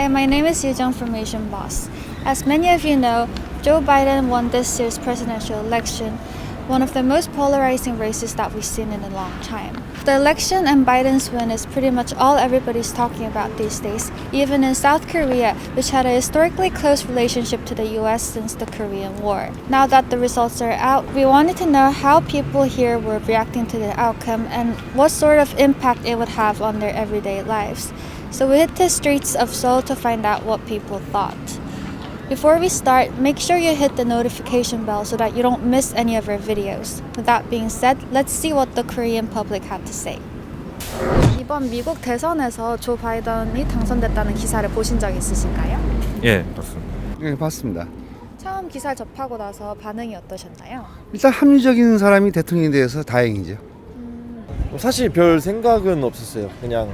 my name is Yujung from Asian Boss. As many of you know, Joe Biden won this year's presidential election, one of the most polarizing races that we've seen in a long time. The election and Biden's win is pretty much all everybody's talking about these days, even in South Korea, which had a historically close relationship to the US since the Korean War. Now that the results are out, we wanted to know how people here were reacting to the outcome and what sort of impact it would have on their everyday lives. So we hit the streets of Seoul to find out what people thought. Before we start, make sure you hit the notification bell so that you don't miss any of our videos. With that being said, let's see what the Korean public had to say. 이번 미국 대선에서 조 바이든이 당선됐다는 기사를 보신 적 있으신가요? 예, 봤습니다. 네, 봤습니다. 처음 기사를 접하고 나서 반응이 어떠셨나요? 일단 합리적인 사람이 대통령이 돼서 다행이죠. 사실 별 생각은 없었어요. 그냥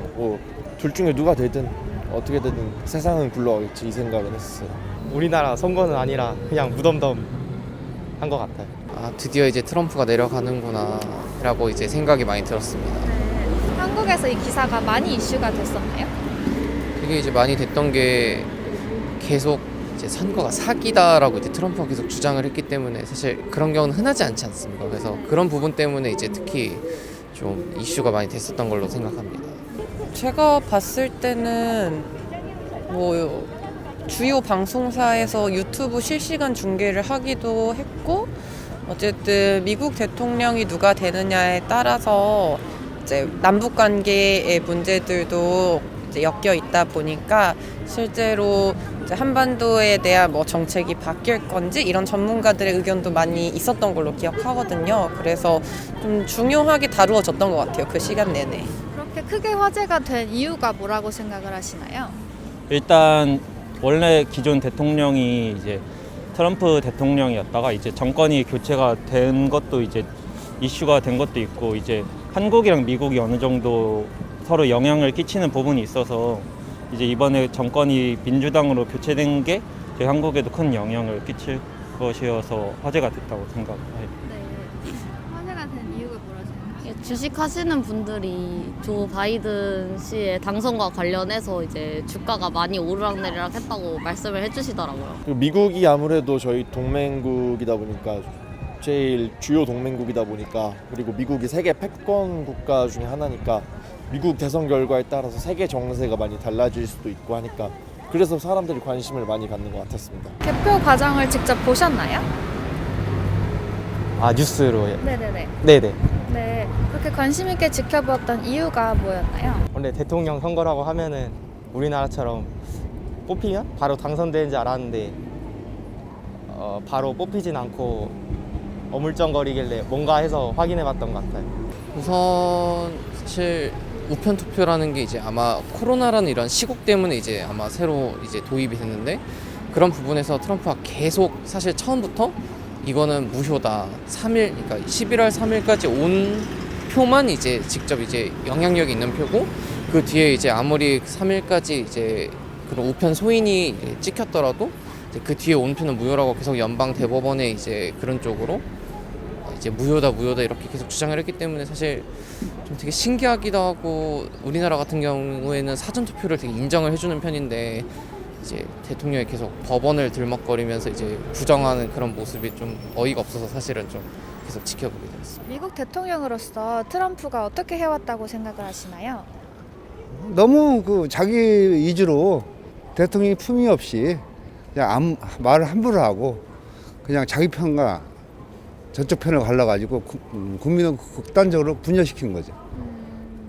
둘 중에 누가 되든 어떻게 되든 세상은 굴러가겠지 이 생각은 했었어요. 우리나라 선거는 아니라 그냥 무덤덤 한 것 같아요. 아, 드디어 이제 트럼프가 내려가는구나 라고 이제 생각이 많이 들었습니다. 한국에서 이 기사가 많이 이슈가 됐었나요? 되게 이제 많이 됐던 게 계속 이제 선거가 사기다라고 이제 트럼프가 계속 주장을 했기 때문에 사실 그런 경우는 흔하지 않지 않습니까? 그래서 그런 부분 때문에 이제 특히 좀 이슈가 많이 됐었던 걸로 생각합니다. 제가 봤을 때는 뭐 주요 방송사에서 유튜브 실시간 중계를 하기도 했고, 어쨌든 미국 대통령이 누가 되느냐에 따라서 이제 남북 관계의 문제들도 이제 엮여 있다 보니까 실제로 이제 한반도에 대한 뭐 정책이 바뀔 건지 이런 전문가들의 의견도 많이 있었던 걸로 기억하거든요. 그래서 좀 중요하게 다루어졌던 것 같아요, 그 시간 내내. 그렇게 크게 화제가 된 이유가 뭐라고 생각을 하시나요? 일단 원래 기존 대통령이 이제 트럼프 대통령이었다가 이제 정권이 교체가 된 것도 이제 이슈가 된 것도 있고, 이제 한국이랑 미국이 어느 정도 서로 영향을 끼치는 부분이 있어서 이제 이번에 정권이 민주당으로 교체된 게 저희 한국에도 큰 영향을 끼칠 것이어서 화제가 됐다고 생각해요. 네. 화제가 된 이유가 뭐라고 생각하세요? 주식 하시는 분들이 조 바이든 씨의 당선과 관련해서 이제 주가가 많이 오르락내리락 했다고 말씀을 해주시더라고요. 미국이 아무래도 저희 동맹국이다 보니까 제일 주요 동맹국이다 보니까, 그리고 미국이 세계 패권 국가 중에 하나니까 미국 대선 결과에 따라서 세계 정세가 많이 달라질 수도 있고 하니까 그래서 사람들이 관심을 많이 갖는 것 같았습니다. 개표 과정을 직접 보셨나요? 아, 뉴스로. 네네네. 네네. 네, 그렇게 관심 있게 지켜보았던 이유가 뭐였나요? 원래 대통령 선거라고 하면은 우리나라처럼 뽑히면 바로 당선되는 줄 알았는데 바로 뽑히진 않고 어물쩡거리길래 뭔가 해서 확인해봤던 것 같아요. 우선 사실 우편 투표라는 게 이제 아마 코로나라는 이런 시국 때문에 이제 아마 새로 이제 도입이 됐는데, 그런 부분에서 트럼프가 계속 사실 처음부터 이거는 무효다. 3일, 그러니까 11월 3일까지 온 표만 이제 직접 이제 영향력이 있는 표고, 그 뒤에 이제 아무리 3일까지 이제 그런 우편 소인이 이제 찍혔더라도 이제 그 뒤에 온 표는 무효라고 계속 연방 대법원에 이제 그런 쪽으로 이제 무효다 이렇게 계속 주장을 했기 때문에 사실 좀 되게 신기하기도 하고, 우리나라 같은 경우에는 사전 투표를 되게 인정을 해주는 편인데 이제 대통령이 계속 법원을 들먹거리면서 이제 부정하는 그런 모습이 좀 어이가 없어서 사실은 좀 계속 지켜보게 됐습니다. 미국 대통령으로서 트럼프가 어떻게 해왔다고 생각을 하시나요? 너무 자기 위주로 대통령이 품위 없이 그냥 말을 함부로 하고 그냥 자기 편과 저쪽 편을 갈라가지고 국민을 극단적으로 분열시킨 거죠.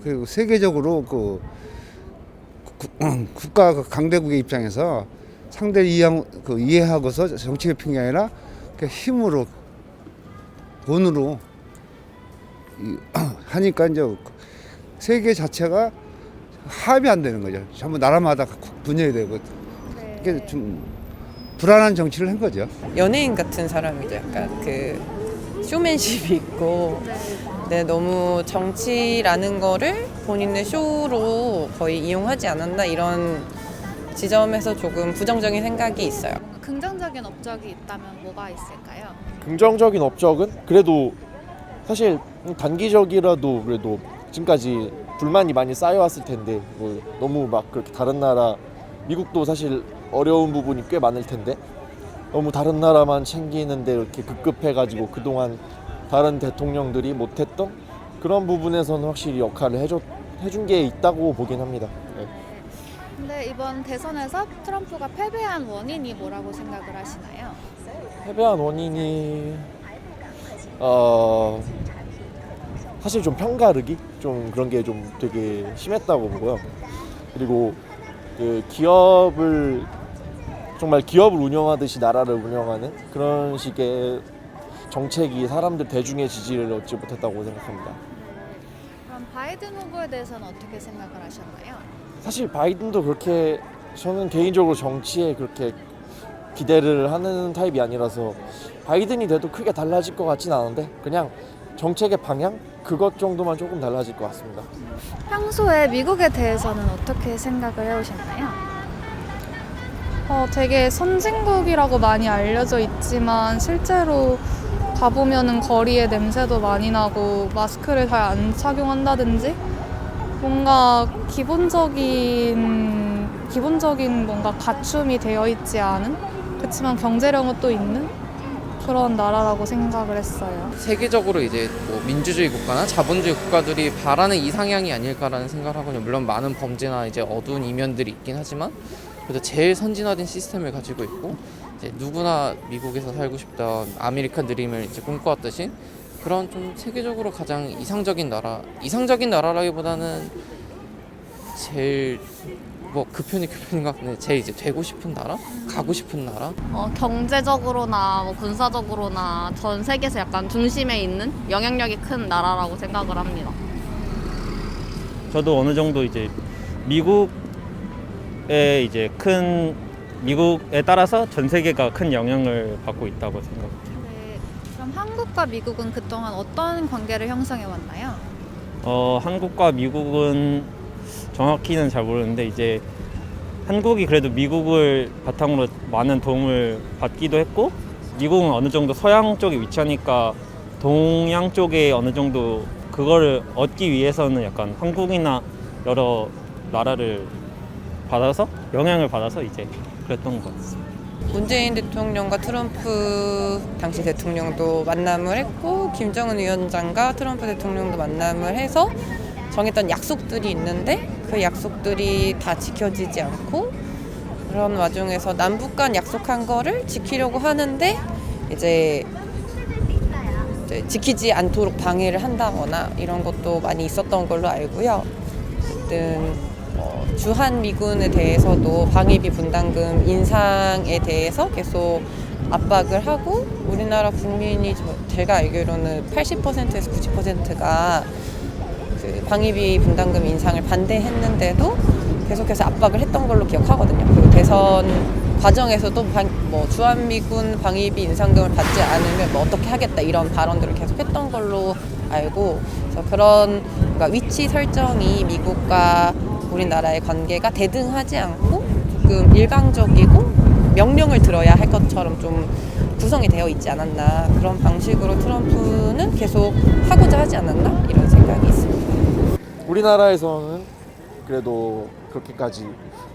그리고 세계적으로 국가 강대국의 입장에서 상대를 이해하고서 정치 개편이 아니라 힘으로, 돈으로 하니까 이제 세계 자체가 합이 안 되는 거죠. 전부 나라마다 분열이 되고, 이게 좀 불안한 정치를 한 거죠. 연예인 같은 사람이죠. 약간 그 쇼맨십이 있고, 네, 너무 정치라는 거를 본인의 쇼로 거의 이용하지 않았나 이런 지점에서 조금 부정적인 생각이 있어요. 긍정적인 업적이 있다면 뭐가 있을까요? 긍정적인 업적은 그래도 사실 단기적이라도 그래도 지금까지 불만이 많이 쌓여왔을 텐데 뭐 너무 막 그렇게 다른 나라 미국도 사실 어려운 부분이 꽤 많을 텐데 너무 다른 나라만 챙기는데 이렇게 급급해가지고 그동안 다른 대통령들이 못했던 그런 부분에서는 확실히 역할을 해준 게 있다고 보긴 합니다. 네. 근데 이번 대선에서 트럼프가 패배한 원인이 뭐라고 생각을 하시나요? 패배한 원인이 사실 좀 편가르기 좀 그런 게 좀 되게 심했다고 보고요. 그리고 그 정말 기업을 운영하듯이 나라를 운영하는 그런 식의 정책이 사람들 대중의 지지를 얻지 못했다고 생각합니다. 그럼 바이든 후보에 대해서는 어떻게 생각을 하셨나요? 사실 바이든도 그렇게 저는 개인적으로 정치에 그렇게 기대를 하는 타입이 아니라서 바이든이 돼도 크게 달라질 것 같진 않은데 그냥 정책의 방향? 그것 정도만 조금 달라질 것 같습니다. 평소에 미국에 대해서는 어떻게 생각을 해오셨나요? 되게 선진국이라고 많이 알려져 있지만 실제로 가보면은 거리에 냄새도 많이 나고 마스크를 잘 안 착용한다든지 뭔가 기본적인 뭔가 갖춤이 되어 있지 않은 그렇지만 경제력은 또 있는 그런 나라라고 생각을 했어요. 세계적으로 이제 뭐 민주주의 국가나 자본주의 국가들이 바라는 이상향이 아닐까라는 생각을 하거든요. 물론 많은 범죄나 이제 어두운 이면들이 있긴 하지만 그래도 제일 선진화된 시스템을 가지고 있고 이제 누구나 미국에서 살고 싶던 아메리칸 드림을 이제 꿈꿔왔듯이 그런 좀 세계적으로 가장 이상적인 나라라기보다는 제일 뭐 급편인가 근데 제일 이제 되고 싶은 나라, 가고 싶은 나라. 경제적으로나 뭐 군사적으로나 전 세계에서 약간 중심에 있는 영향력이 큰 나라라고 생각을 합니다. 저도 어느 정도 이제 미국에 따라서 전 세계가 큰 영향을 받고 있다고 생각합니다. 네. 그럼 한국과 미국은 그동안 어떤 관계를 형성해 왔나요? 한국과 미국은 정확히는 잘 모르는데 이제 한국이 그래도 미국을 바탕으로 많은 도움을 받기도 했고 미국은 어느 정도 서양 쪽에 위치하니까 동양 쪽에 어느 정도 그거를 얻기 위해서는 약간 한국이나 여러 나라를 받아서 영향을 받아서 이제 그랬던 것 같습니다. 문재인 대통령과 트럼프 당시 대통령도 만남을 했고 김정은 위원장과 트럼프 대통령도 만남을 해서 정했던 약속들이 있는데 그 약속들이 다 지켜지지 않고 그런 와중에서 남북 간 약속한 거를 지키려고 하는데 이제 지키지 않도록 방해를 한다거나 이런 것도 많이 있었던 걸로 알고요. 어쨌든 주한 미군에 대해서도 방위비 분담금 인상에 대해서 계속 압박을 하고 우리나라 국민이 제가 알기로는 80%에서 90%가 그 방위비 분담금 인상을 반대했는데도 계속해서 압박을 했던 걸로 기억하거든요. 그리고 대선 과정에서도 주한미군 방위비 인상금을 받지 않으면 뭐 어떻게 하겠다 이런 발언들을 계속 했던 걸로 알고 그래서 그런 그러니까 위치 설정이 미국과 우리나라의 관계가 대등하지 않고 조금 일방적이고 명령을 들어야 할 것처럼 좀 구성이 되어 있지 않았나 그런 방식으로 트럼프는 계속 하고자 하지 않았나 이런 생각이 있습니다. 우리나라에서는 그래도 그렇게까지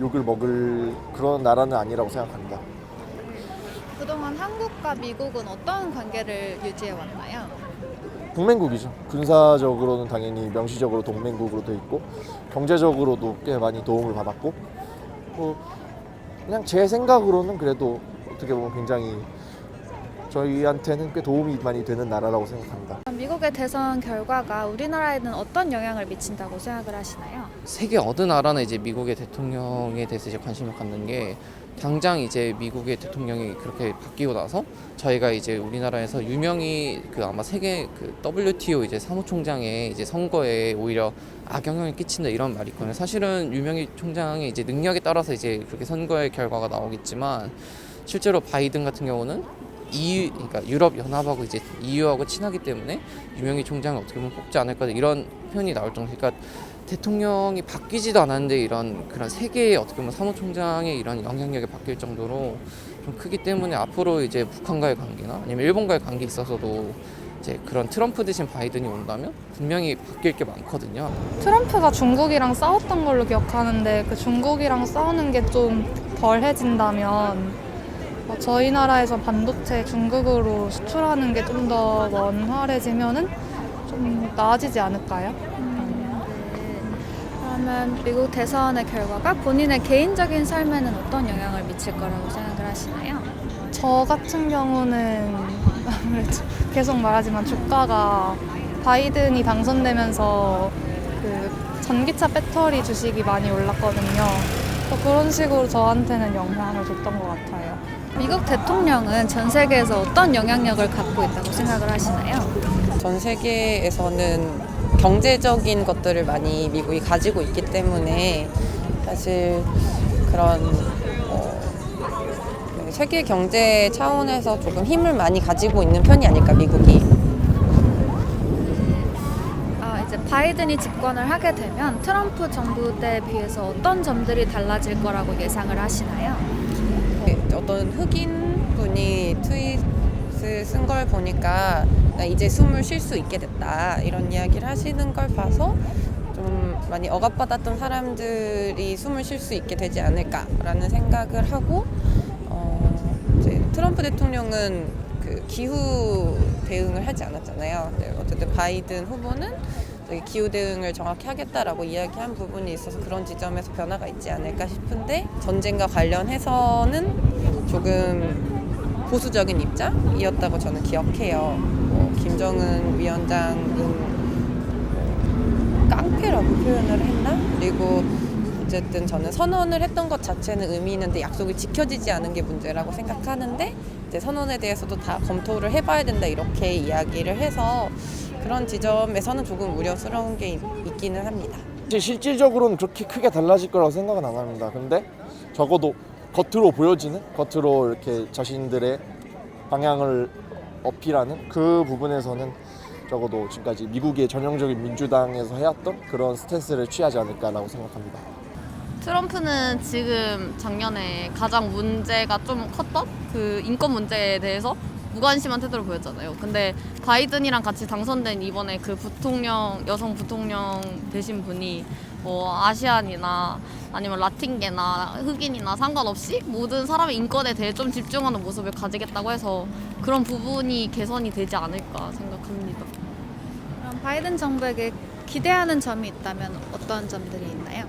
욕을 먹을 그런 나라는 아니라고 생각합니다. 그동안 한국과 미국은 어떤 관계를 유지해 왔나요? 동맹국이죠. 군사적으로는 당연히 명시적으로 동맹국으로 돼 있고 경제적으로도 꽤 많이 도움을 받았고 그냥 제 생각으로는 그래도 어떻게 보면 굉장히 저희한테는 꽤 도움이 많이 되는 나라라고 생각합니다. 미국의 대선 결과가 우리나라에는 어떤 영향을 미친다고 생각을 하시나요? 세계 어느 나라나 이제 미국의 대통령에 대해서 이제 관심을 갖는 게 당장 이제 미국의 대통령이 그렇게 바뀌고 나서 저희가 이제 우리나라에서 유명히 아마 세계 WTO 이제 사무총장의 이제 선거에 오히려 악영향을 끼친다 이런 말이 있거든요. 사실은 유명희 총장의 이제 능력에 따라서 이제 그렇게 선거의 결과가 나오겠지만 실제로 바이든 같은 경우는 그러니까 유럽 연합하고 이제 EU하고 친하기 때문에 유명희 총장을 어떻게 보면 뽑지 않을까 이런 표현이 나올 정도. 그러니까 대통령이 바뀌지도 않았는데 이런 그런 세계의 어떻게 보면 사무총장의 이런 영향력이 바뀔 정도로 좀 크기 때문에 앞으로 이제 북한과의 관계나 아니면 일본과의 관계에 있어서도 이제 그런 트럼프 대신 바이든이 온다면 분명히 바뀔 게 많거든요. 트럼프가 중국이랑 싸웠던 걸로 기억하는데 그 중국이랑 싸우는 게 좀 덜해진다면 저희 나라에서 반도체 중국으로 수출하는 게 좀 더 원활해지면은 좀 나아지지 않을까요? 그러면 미국 대선의 결과가 본인의 개인적인 삶에는 어떤 영향을 미칠 거라고 생각을 하시나요? 저 같은 경우는 아무래도 계속 말하지만 주가가 바이든이 당선되면서 그 전기차 배터리 주식이 많이 올랐거든요. 그런 식으로 저한테는 영향을 줬던 것 같아요. 미국 대통령은 전 세계에서 어떤 영향력을 갖고 있다고 생각을 하시나요? 전 세계에서는 경제적인 것들을 많이 미국이 가지고 있기 때문에 사실 그런 세계 경제 차원에서 조금 힘을 많이 가지고 있는 편이 아닐까, 미국이. 이제 바이든이 집권을 하게 되면 트럼프 정부 때에 비해서 어떤 점들이 달라질 거라고 예상을 하시나요? 어떤 흑인 분이 트윗을 쓴 걸 보니까 나 이제 숨을 쉴 수 있게 됐다, 이런 이야기를 하시는 걸 봐서 좀 많이 억압받았던 사람들이 숨을 쉴 수 있게 되지 않을까라는 생각을 하고, 이제 트럼프 대통령은 그 기후 대응을 하지 않았잖아요. 어쨌든 바이든 후보는 기후 대응을 정확히 하겠다라고 이야기한 부분이 있어서 그런 지점에서 변화가 있지 않을까 싶은데, 전쟁과 관련해서는 조금 보수적인 입장이었다고 저는 기억해요. 김정은 위원장은 깡패라고 표현을 했나? 그리고 어쨌든 저는 선언을 했던 것 자체는 의미 있는데 약속이 지켜지지 않은 게 문제라고 생각하는데, 이제 선언에 대해서도 다 검토를 해봐야 된다, 이렇게 이야기를 해서 그런 지점에서는 조금 우려스러운 게 있기는 합니다. 실질적으로는 그렇게 크게 달라질 거라고 생각은 안 합니다. 근데 적어도 겉으로 보여지는, 겉으로 이렇게 자신들의 방향을 어필하는 그 부분에서는 적어도 지금까지 미국의 전형적인 민주당에서 해왔던 그런 스탠스를 취하지 않을까라고 생각합니다. 트럼프는 지금 작년에 가장 문제가 좀 컸던 그 인권 문제에 대해서 무관심한 태도를 보였잖아요. 근데 바이든이랑 같이 당선된 이번에 그 부통령, 여성 부통령 되신 분이 뭐 아시안이나 아니면 라틴계나 흑인이나 상관없이 모든 사람의 인권에 대해 좀 집중하는 모습을 가지겠다고 해서 그런 부분이 개선이 되지 않을까 생각합니다. 그럼 바이든 정부에게 기대하는 점이 있다면 어떤 점들이 있나요?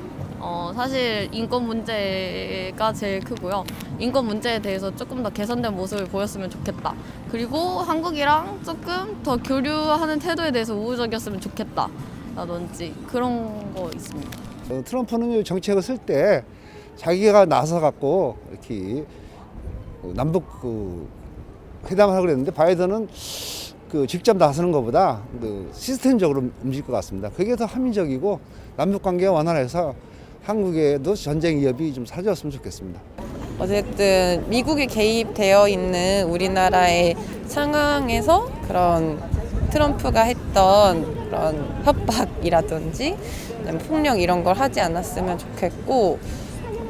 사실 인권 문제가 제일 크고요. 인권 문제에 대해서 조금 더 개선된 모습을 보였으면 좋겠다. 그리고 한국이랑 조금 더 교류하는 태도에 대해서 우호적이었으면 좋겠다, 라든지 그런 거 있습니다. 트럼프는 정책을 쓸 때 자기가 나서 갖고 이렇게 남북 회담을 하고 그랬는데, 바이든은 직접 나서는 것보다 시스템적으로 움직일 것 같습니다. 그게 더 합리적이고 남북 관계가 원활해서 한국에도 전쟁 위협이 좀 사라졌으면 좋겠습니다. 어쨌든 미국이 개입되어 있는 우리나라의 상황에서 그런 트럼프가 했던 그런 협박이라든지 폭력 이런 걸 하지 않았으면 좋겠고,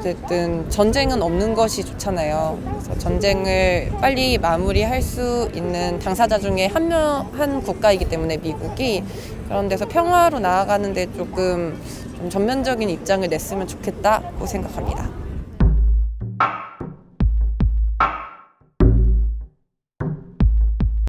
어쨌든 전쟁은 없는 것이 좋잖아요. 그래서 전쟁을 빨리 마무리할 수 있는 당사자 중에 한 국가이기 때문에 미국이 그런 데서 평화로 나아가는 데 조금 좀 전면적인 입장을 냈으면 좋겠다고 생각합니다.